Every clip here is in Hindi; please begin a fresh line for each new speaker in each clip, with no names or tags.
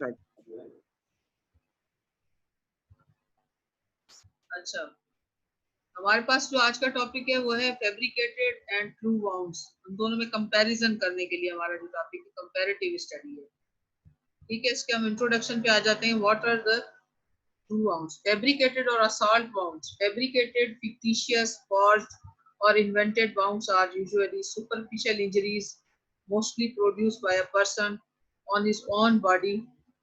स्टार्ट।
अच्छा, हमारे पास जो आज का टॉपिक है वो है फैब्रिकेटेड एंड ट्रू वाउंड्स। उन दोनों में कंपैरिजन करने के लिए हमारा जो टॉपिक है कंपैरेटिव स्टडी है। ठीक है, इसके हम इंट्रोडक्शन पे आ जाते हैं। What are the true wounds? Fabricated और assault wounds. Fabricated, fictitious, forged or invented wounds are usually superficial injuries mostly produced by a person on his own body,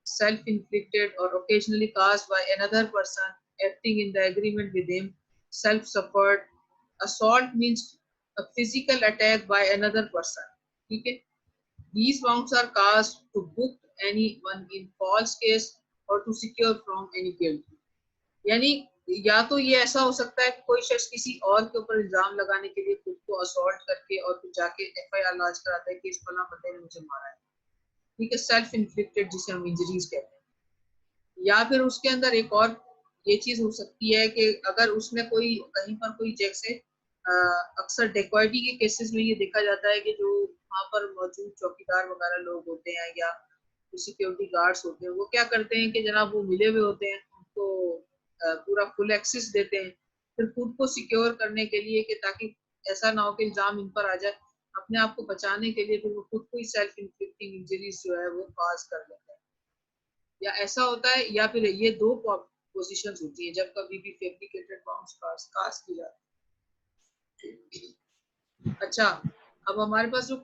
self-inflicted or occasionally caused by another person acting in the agreement with him, self-suffered. Assault means a physical attack by another person. ठीक है, these wounds are caused to book anyone in false case or to secure from any guilt. यानी या तो ये ऐसा हो सकता है कि कोई शख्स किसी और के ऊपर इल्जाम लगाने के लिए खुद को असॉल्ट करके और फिर जाके एफआईआर लॉन्च कराता है कि इस फला बंदे ने मुझे मारा है। ठीक है, सेल्फ इन्फ्लिक्टेड जिसे हम इंजरीज कहते हैं। या फिर उसके अंदर एक और ये चीज हो सकती है कि अगर उसने कोई कहीं पर कोई जैसे अक्सर डेकॉइटी के केसेस में ये देखा जाता है कि जो वहाँ पर मौजूद चौकीदार वगैरह लोग होते हैं या सिक्योरिटी गार्ड्स होते हैं, वो क्या करते हैं कि जनाब वो मिले हुए होते हैं, उनको पूरा फुल एक्सेस देते हैं, फिर खुद को सिक्योर करने के लिए कि ताकि ऐसा ना हो कि इल्जाम इन पर आ जाए, अपने आप को बचाने के लिए फिर वो खुद को ही सेल्फ इन्फ्लिक्टिंग इंजरीज जो है वो काज कर लेते हैं। या ऐसा होता है, या फिर ये दो पोजीशंस होती हैं जब कभी भी फैब्रिकेटेड बाउंस काज की जाती है। अच्छा, अब हमारे पास जो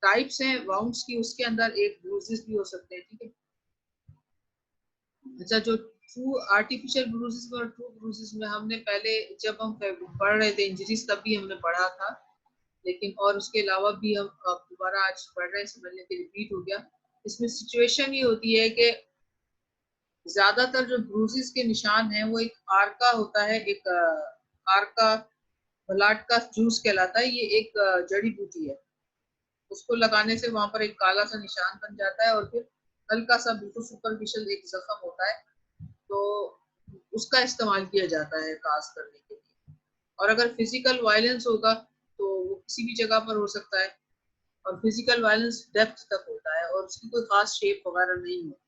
टाइप्स हैं बाउंस की, उसके अंदर एक ब्रूजेस भी हो सकते हैं। ठीक है, अच्छा, जो ट्रू आर्टिफिशियल ब्रूजेस और ट्रू ब्रूजेस में हमने पहले जब हम पढ़ रहे थे इंजरीज तब भी हमने पढ़ा था, लेकिन और उसके अलावा भी हम दोबारा आज पढ़ रहे हैं, समझने के रिपीट हो गया। इसमें सिचुएशन ये होती है कि ज्यादातर जो ब्रूजेस के निशान हैं वो एक आर्का होता है, एक आर्का ब्लाड का जूस कहलाता है। ये एक जड़ी बूटी है, उसको लगाने से वहां पर एक काला सा निशान बन जाता है और फिर हल्का सा बिल्कुल सुपरफिशियल एक जख्म होता है, तो उसका इस्तेमाल किया जाता है काज करने के लिए। और अगर फिजिकल वायलेंस होगा तो वो किसी भी जगह पर हो सकता है, और फिजिकल वायलेंस डेप्थ तक होता है और उसकी कोई खास शेप वगैरह नहीं होती।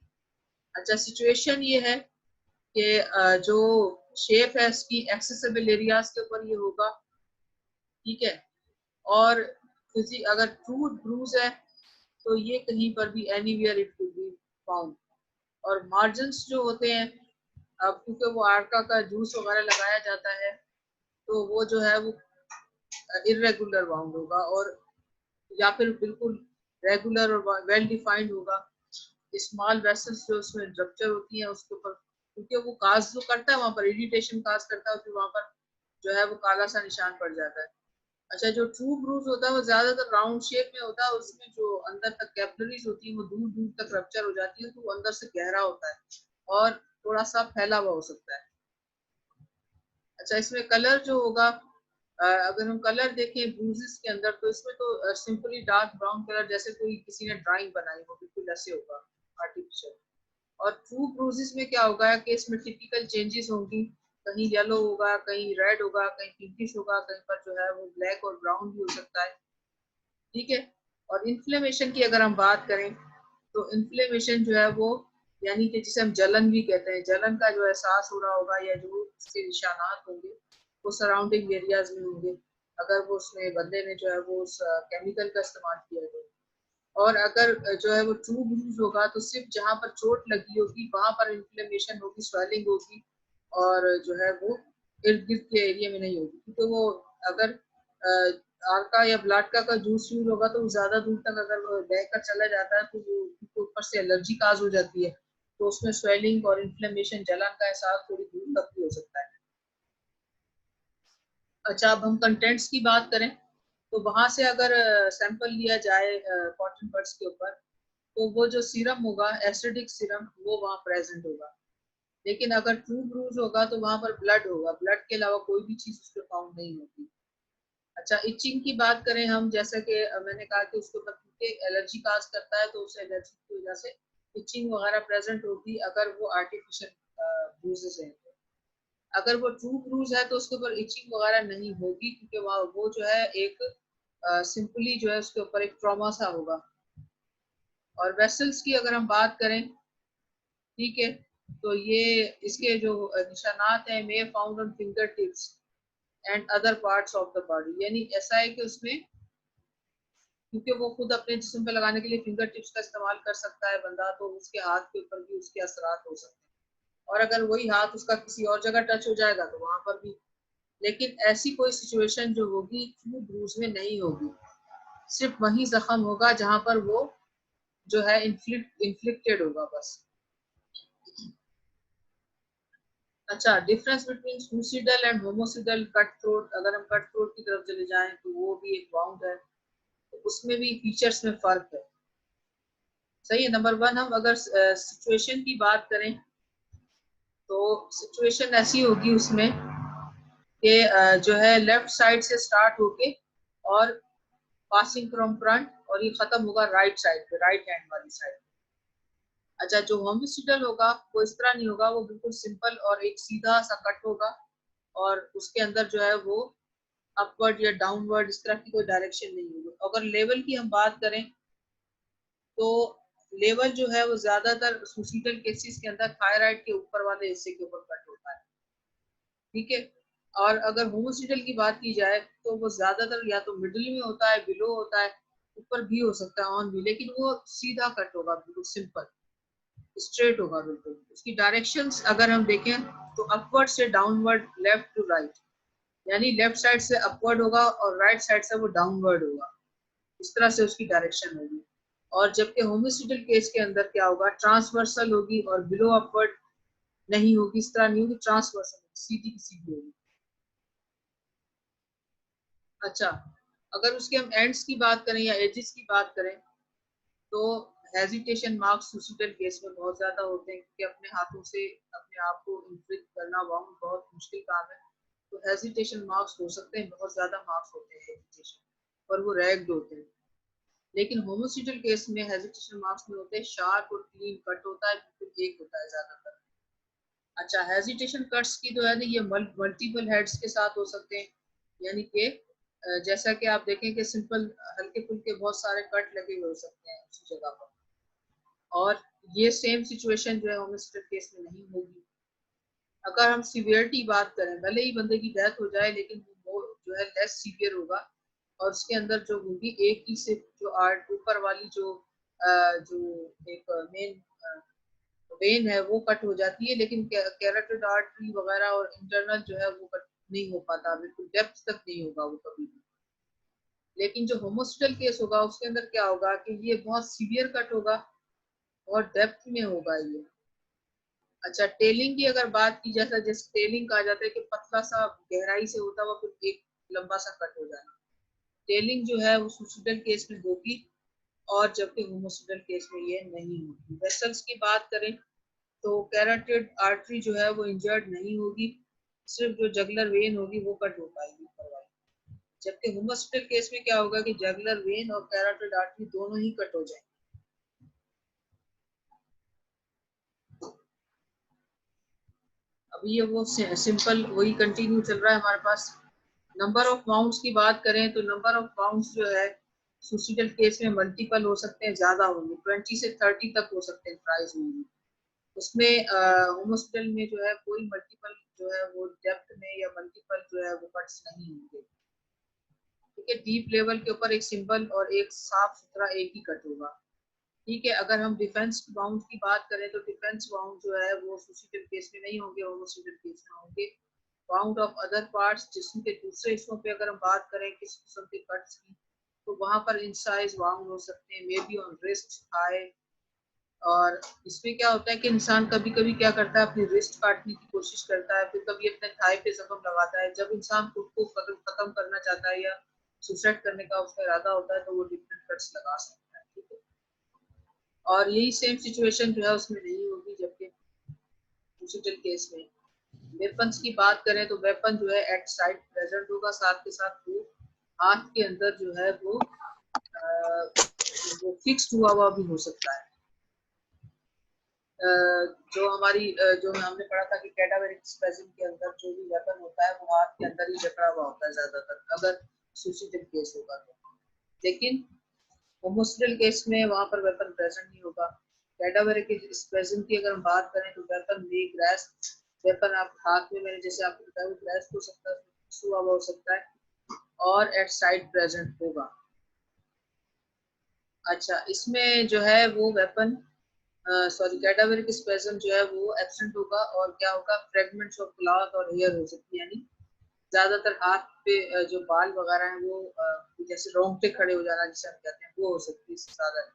अच्छा, सिचुएशन ये है कि जो शेप है इसकी एक्सेसिबल एरियाज के ऊपर ये होगा। ठीक है, और अगर ट्रू ब्रूज है तो ये कहीं पर भी anywhere it will be found. और मार्जिन्स जो होते हैं, अब क्योंकि वो आर्का का जूस वगैरह लगाया जाता है तो वो जो है वो इरेगुलर बाउंड होगा, और या फिर बिल्कुल रेगुलर और वेल डिफाइंड होगा। स्मॉल वेसल्स जो उसमें रप्चर होती हैं उसके ऊपर, क्योंकि वो काज जो करता है वहां पर इरिटेशन काज करता है, फिर वहां पर जो है वो काला सा निशान पड़ जाता है। अच्छा, जो ट्रू ब्रूज होता है वो ज्यादातर राउंड शेप में होता है, उसमें जो अंदर तक कैपिलरीज होती है वो दूर दूर तक रप्चर हो जाती है, तो वो अंदर से गहरा होता है और थोड़ा सा फैला हुआ हो सकता है। अच्छा, इसमें कलर जो होगा, अगर हम कलर देखें ब्रूजेस के अंदर तो इसमें तो सिंपली डार्क ब्राउन कलर जैसे कोई किसी ने ड्राइंग बनाई हो, बिल्कुल ऐसे होगा आर्टिफिशियल। और ट्रू ब्रूजेस में क्या होगा कि इसमें टिपिकल चेंजेस होंगी, कहीं येलो होगा, कहीं रेड होगा, कहीं पिंकिश होगा, कहीं पर जो है वो ब्लैक और ब्राउन भी हो सकता है। ठीक है, और इन्फ्लेमेशन की अगर हम बात करें तो इन्फ्लेमेशन जो है वो यानी कि जिसे हम जलन भी कहते हैं, जलन का जो एहसास हो रहा होगा या जो उसके निशानात होंगे वो सराउंडिंग एरियाज में होंगे, अगर वो उसमें बंदे ने जो है वो उस केमिकल का इस्तेमाल किया है। और अगर जो है वो ट्रू ब्रूज होगा तो सिर्फ जहां पर चोट लगी होगी वहां पर इन्फ्लेमेशन होगी, स्वेलिंग होगी, और जो है वो इर्द गिर्द के एरिया में नहीं होगी, क्योंकि वो अगर आर्का या ब्लाटका का जूस यूज होगा तो ज्यादा दूर तक अगर वो बहकर चला जाता है तो वो ऊपर से एलर्जी काज हो जाती है, तो उसमें स्वेलिंग और इन्फ्लेमेशन, जलन का एहसास थोड़ी दूर तक भी हो सकता है। अच्छा, अब हम कंटेंट्स की बात करें तो वहां से अगर सैंपल लिया जाए कॉटन बड्स के ऊपर तो वो जो सीरम होगा, एसिडिक सीरम, वो वहाँ प्रेजेंट होगा। लेकिन अगर ट्रू ब्रूज होगा तो वहां पर ब्लड होगा, ब्लड के अलावा कोई भी चीज उस पर फाउंड नहीं होगी। अच्छा, इचिंग की बात करें हम, जैसा कि मैंने कहा कि उसके ऊपर क्योंकि एलर्जी काज करता है तो उस एलर्जी की वजह से इचिंग वगैरह प्रेजेंट होगी अगर वो आर्टिफिशियल ब्रूजेस हैं। अगर वो ट्रू ब्रूज है तो उसके ऊपर इचिंग वगैरह नहीं होगी, क्योंकि वो जो है एक सिंपली जो है उसके ऊपर एक ट्रॉमा सा होगा। और वेसल्स की अगर हम बात करें ठीक है, तो ये इसके जो निशानात हैं, may found on finger tips and other parts of the body, यानी ऐसा है कि उसमें, क्योंकि वो खुद अपने जिस्म पे लगाने के लिए फिंगर टिप्स का इस्तेमाल कर सकता है बंदा, तो उसके हाथ के ऊपर भी उसके असरात हो सकते हैं, और अगर वही हाथ उसका किसी और जगह टच हो जाएगा तो वहां पर भी। लेकिन ऐसी कोई सिचुएशन जो होगी वो ब्रूज में नहीं होगी, सिर्फ वही जख्म होगा जहां पर वो जो है इन्फ्लिक्टेड होगा बस। अच्छा, difference between suicidal and homicidal cut throat, अगर हम कट थ्रोट की तरफ चले जाएं तो वो भी एक वाउंड है, तो उसमें भी फीचर्स में फर्क है। सही है। नंबर वन, हम अगर सिचुएशन की बात करें तो सिचुएशन ऐसी होगी उसमें कि जो है लेफ्ट साइड से स्टार्ट होके और पासिंग फ्रॉम फ्रंट, और ये खत्म होगा राइट साइड पे, राइट हैंड वाली साइड। अच्छा, जो होमिसिडल होगा वो इस तरह नहीं होगा, वो बिल्कुल सिंपल और एक सीधा सा कट होगा, और उसके अंदर जो है वो अपवर्ड या डाउनवर्ड इस तरह की कोई डायरेक्शन नहीं होगी। अगर लेवल की हम बात करें तो लेवल जो है वो ज्यादातर सुसीडल केसेस के अंदर थायराइड के ऊपर वाले हिस्से के ऊपर कट होता है। ठीक है। और अगर होमोसिडल की बात की जाए तो वो ज्यादातर या तो मिडिल में होता है, बिलो होता है, ऊपर भी हो सकता है, ऑन भी, लेकिन वो सीधा कट होगा, बिल्कुल सिंपल स्ट्रेट होगा बिल्कुल। उसकी डायरेक्शंस अगर हम देखें तो अपवर्ड से डाउनवर्ड, लेफ्ट टू राइट, यानी लेफ्ट साइड से अपवर्ड होगा और राइट साइड से वो डाउनवर्ड होगा, इस तरह से उसकी डायरेक्शन होगी। और जबकि होमिसिडल केस के अंदर क्या होगा, ट्रांसवर्सल होगी और बिलो अपवर्ड नहीं होगी, इस तरह नहीं होगी, ट्रांसवर्सल सीधी की सीधी होगी। अच्छा, अगर उसके हम एंड्स की बात करें या एजेस की बात करें तो हेजिटेशन मार्क्स सुसिडल केस में बहुत ज्यादा होते हैं, क्योंकि अपने हाथों से अपने आप को इन्फ्लिक्ट करना वाउंड बहुत मुश्किल काम है, तो हेजिटेशन मार्क्स हो सकते हैं, बहुत ज्यादा मार्क्स होते हैं हेजिटेशन, और वो रैग्ड होते हैं। लेकिन होमोसिडल केस में हेजिटेशन मार्क्स नहीं होते, शार्प और क्लीन कट होता है, बिल्कुल एक होता है ज्यादातर। अच्छा, हेजिटेशन कट्स की जो है ना, ये मल्टीपल हेड्स के साथ हो सकते हैं, यानी कि जैसा कि आप देखें कि सिंपल हल्के फुल्के बहुत सारे कट लगे हुए हो सकते हैं उसी जगह पर, और ये सेम सिचुएशन जो है होमिसिडल केस में नहीं होगी। अगर हम सीवियरिटी बात करें, भले ही बंदे की डेथ हो जाए लेकिन वो जो है लेस सीवियर होगा, और उसके अंदर जो होगी एक ही सिर्फ जो आर्ट ऊपर वाली जो एक मेन वेन है वो कट हो जाती है, लेकिन कैरोटिड आर्टरी वगैरह और इंटरनल जो है वो कट नहीं हो पाता, बिल्कुल डेप्थ तक नहीं होगा वो कभी भी। लेकिन जो होमोसिडल केस होगा उसके अंदर क्या होगा कि ये बहुत सीवियर कट होगा और डेप्थ में होगा ये। अच्छा, टेलिंग की अगर बात की जाए, जैसे टेलिंग कहा जाता है कि पतला सा गहराई से होता हुआ फिर एक लंबा सा कट हो जाना, टेलिंग जो है वो सुसिडल केस में होगी, और जबकि होमोसिडल केस में ये नहीं होगी। वेसल्स की बात करें तो कैरोटिड आर्टरी जो है वो इंजर्ड नहीं होगी, सिर्फ जो जगलर वेन होगी वो कट हो पाएगी ऊपर वाली। जबकि होमोसिडल केस में क्या होगा कि जगलर वेन और कैरोटिड आर्टरी दोनों ही कट हो जाएंगे। अभी ये वो सिंपल वही कंटिन्यू चल रहा है हमारे पास। नंबर ऑफ वाउंड्स की बात करें तो नंबर ऑफ वाउंड्स जो है सुसिडल केस में मल्टीपल हो सकते हैं, ज्यादा होंगे, 20 से 30 तक हो सकते हैं ट्राइज होंगे। उसमें होमोसिडल में जो है कोई मल्टीपल जो है वो डेप्थ में या मल्टीपल जो है वो कट्स नहीं होंगे। ठीक है, डीप लेवल के ऊपर एक सिंपल और एक साफ सुथरा एक ही कट होगा। ठीक है, अगर हम डिफेंस बाउंड की बात करें तो डिफेंस बाउंड जो है वो सुसिडल केस में नहीं होंगे, होमोसिडल केस में होंगे। बाउंड ऑफ अदर पार्ट्स, जिस्म के दूसरे हिस्सों पे अगर हम बात करें किस किस्म के कट्स की, तो वहां पर इंसाइज बाउंड हो सकते हैं, may be on wrist, thigh. और इसमें क्या होता है कि इंसान कभी कभी क्या करता है, अपनी रिस्ट काटने की कोशिश करता है, फिर कभी अपने थाई पे जख्म लगाता है। जब इंसान खुद को खत्म करना चाहता है या सुसाइड करने का उसका इरादा होता है तो वो डिफरेंट कट्स लगा सकता है। ठीक है, और यही सेम सिचुएशन जो है उसमें नहीं होगी, जबकि डिजिटल केस में। वेपन्स की बात करें तो वेपन जो है एट साइड प्रेजेंट होगा, साथ के साथ वो हाथ के अंदर जो है वो फिक्स्ड हुआ भी हो सकता है। जो हमारी जो हमने पढ़ा था कि कैडावेरिक स्पेसिम के अंदर जो भी वेपन होता है वो हाथ के अंदर ही जकड़ा हुआ होता है ज्यादातर, अगर सुसाइडल केस होगा तो। लेकिन होमोसिडल केस में वहां पर वेपन प्रेजेंट नहीं होगा, कैडावरिक स्पेज़म की अगर हम बात करें तो वेपन में ग्रेस्प वेपन आप हाथ में, मैंने जैसे आपको बताया वो ग्रेस्प हो सकता है, सुआ हुआ हो सकता है और एट साइड प्रेजेंट होगा। अच्छा, इसमें जो है वो वेपन सॉरी कैडावरिक स्पेज़म जो है वो एब्सेंट होगा और क्या होगा, फ्रेगमेंट्स ऑफ क्लॉथ और हेयर हो सकती है, यानी ज्यादातर हाथ पे जो बाल वगैरह हैं वो जैसे रोंगटे खड़े हो जाना जिसे हम कहते हैं वो हो सकती है ज्यादा।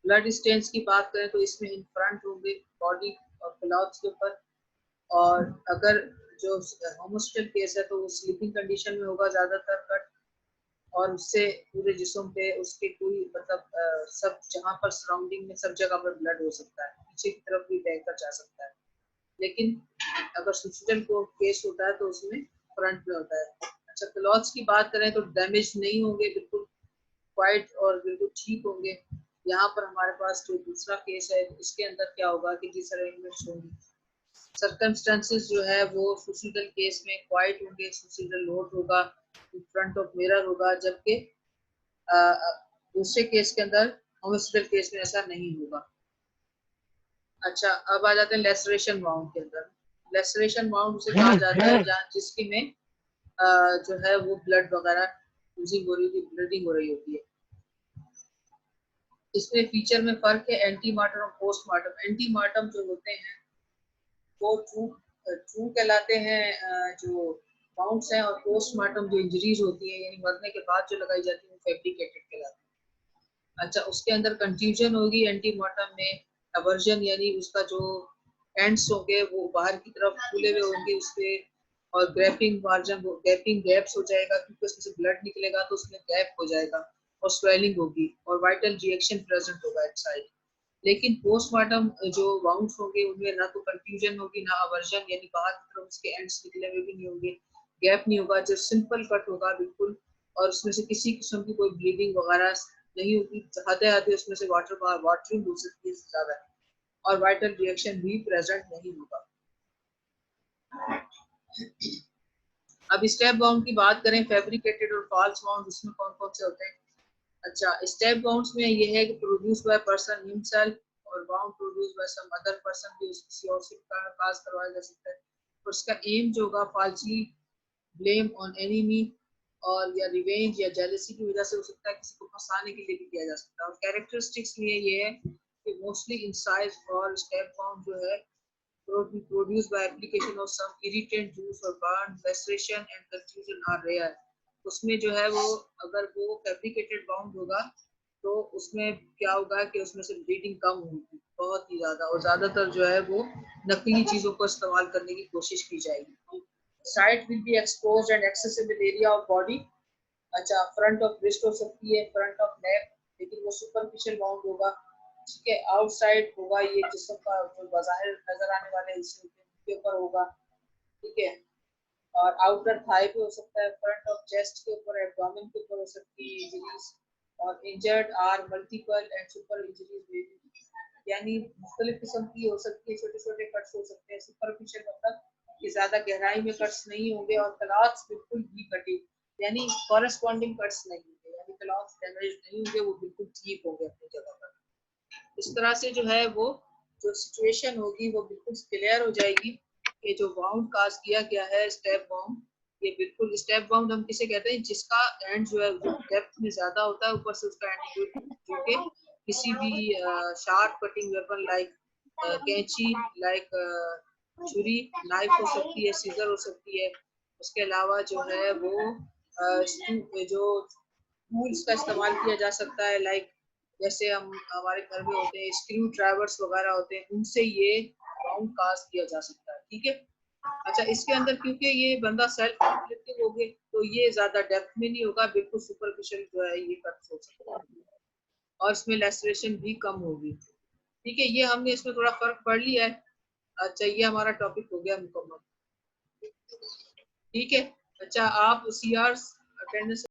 ब्लड स्टेन्स की बात करें तो इसमें इन फ्रंट होंगे बॉडी और क्लॉथ्स के ऊपर, और अगर जो होमोस्टेल केस है तो वो स्लीपिंग कंडीशन में होगा ज्यादातर कट, और उससे पूरे जिस्म पे उसके कोई मतलब सब जहाँ पर सराउंडिंग में सब जगह पर ब्लड हो सकता है, पीछे की तरफ भी बह कर जा सकता है। लेकिन अगर सुचिटल को केस होता है तो उसमें फ्रंट में होता है। अच्छा, क्लॉथ्स की बात करें तो डैमेज नहीं होंगे, बिल्कुल वाइट और बिल्कुल ठीक होंगे। यहाँ पर हमारे पास जो दूसरा केस है इसके अंदर क्या होगा कि डिसअरेंजमेंट्स होंगी। सर्कमस्टेंसेस जो है वो सुचिटल केस में क्वाइट होंगे, सुचिटल लोड होगा, फ्रंट ऑफ मिरर होगा, जबकि दूसरे केस के अंदर होमोस्टेल केस में ऐसा नहीं होगा। अच्छा, अब आ जाते हैं लेसरेशन वाउंड के अंदर। लेसरेशन वाउंड उसे कहा जाता है जहाँ जिसकी में जो है वो ब्लड वगैरह यूजिंग हो रही होती है, ब्लीडिंग हो रही होती है। इसमें फीचर में फर्क है एंटीमार्टम और पोस्टमार्टम। एंटीमार्टम जो होते हैं वो ट्रू कहलाते हैं जो वाउंड्स हैं, और पोस्टमार्टम जो इंजरीज होती है यानी मरने के बाद जो लगाई जाती है वो फैब्रिकेटेड कहलाती है। अच्छा, उसके अंदर कंफ्यूजन होगी एंटीमार्टम में, अवर्जन यानी उसका जो एंड्स होंगे वो बाहर की तरफ खुले हुए होंगे उसके, और ग्रैपिंग मार्जिन गैपिंग गैप्स हो जाएगा क्योंकि उसमें से ब्लड निकलेगा तो उसमें गैप हो जाएगा, और स्वेलिंग होगी और वाइटल रिएक्शन प्रेजेंट होगा एट साइड। लेकिन पोस्टमार्टम जो वाउंड्स होंगे उनमें ना तो कंफ्यूजन होगी ना अवर्जन, यानी बाहर की तरफ उसके एंड्स निकले हुए भी नहीं होंगे, गैप नहीं होगा, जो सिंपल कट होगा बिल्कुल, और उसमें से किसी किस्म की कोई ब्लीडिंग वगैरह नहीं होगी, आधे आधे उसमें से वाटरिंग हो सकती है ज्यादा, और वाइटल रिएक्शन भी प्रेजेंट नहीं होगा। अब स्टेप बाउंड की बात करें, फैब्रिकेटेड और फॉल्स बाउंड उसमें कौन कौन से होते हैं। अच्छा, स्टेप बाउंड्स में ये है कि प्रोड्यूस बाय पर्सन हिमसेल्फ, और bound produce by some other person भी किसी और से पास करवाया जा सकता है, और उसका एम जो होगा फॉल्सली ब्लेम ऑन एनिमी और या रिवेंज या जेलसी की वजह से हो सकता है, किसी को फंसाने के लिए भी किया जा सकता है। और कैरेक्टरिस्टिक्स में ये है कि मोस्टली इंसाइज और स्टेप बाउंड जो है produced by application of some irritant juice or burn, laceration and confusion are rare। उसमें जो है वो अगर वो फैब्रिकेटेड बाउंड होगा तो उसमें क्या होगा कि उसमें से ब्लीडिंग कम होगी बहुत ही ज्यादा, और ज्यादातर जो है वो नकली चीजों को इस्तेमाल करने की कोशिश की जाएगी। Site will be exposed and accessible area of body. अच्छा, फ्रंट ऑफ ब्रेस्ट हो सकती है, फ्रंट ऑफ नेक, लेकिन वो सुपरफिशियल बाउंड होगा। ठीक है, आउटसाइड होगा ये जिस्म का जो बाहर नजर आने वाले हिस्से के ऊपर होगा। ठीक है, और आउटर थाई पे हो सकता है, फ्रंट ऑफ चेस्ट के ऊपर, एब्डोमेन के ऊपर हो सकती है इंजरीज, और injured are multiple and super injuries, यानी मुख्तलिफ किस्म की हो सकती है, छोटे छोटे कट्स हो सकते हैं। सुपरफिशियल मतलब कि ज्यादा गहराई में कट्स नहीं होंगे, और क्लॉथ्स बिल्कुल भी कटे यानी कॉरेस्पॉन्डिंग कट्स नहीं होंगे, यानी क्लॉथ्स डैमेज नहीं होंगे, वो बिल्कुल ठीक होंगे अपनी जगह पर। इस तरह से जो है वो जो सिचुएशन होगी वो बिल्कुल क्लियर हो जाएगी कि जो बाउंड कास्ट किया गया है स्टेप बाउंड, ये बिल्कुल स्टेप बाउंड हम किसे कहते हैं, जिसका एंड जो है डेप्थ में ज्यादा होता है, ऊपर से उसका एंड जो कि किसी भी शार्प कटिंग वेपन लाइक कैंची, लाइक छुरी, नाइफ हो सकती है, सीजर हो सकती है। उसके अलावा जो है वो जो टूल्स का इस्तेमाल किया जा सकता है, लाइक जैसे हम हमारे घर में होते हैं स्क्रू ड्राइवर्स वगैरह होते हैं, उनसे ये बाउंड कास्ट किया जा सकता है। ठीक है, अच्छा, इसके अंदर क्योंकि ये बंदा सेल्फ इंफ्लिक्टिव हो गए तो ये ज्यादा डेप्थ में नहीं होगा, बिल्कुल सुपरफिशियल जो है ये कट हो सकता है, और इसमें लेसरेशन भी कम होगी। ठीक है, ये हमने इसमें थोड़ा फर्क पढ़ लिया है। अच्छा, ये हमारा टॉपिक हो गया मुकम्मल। ठीक है, अच्छा आप सीआर अटेंडेंस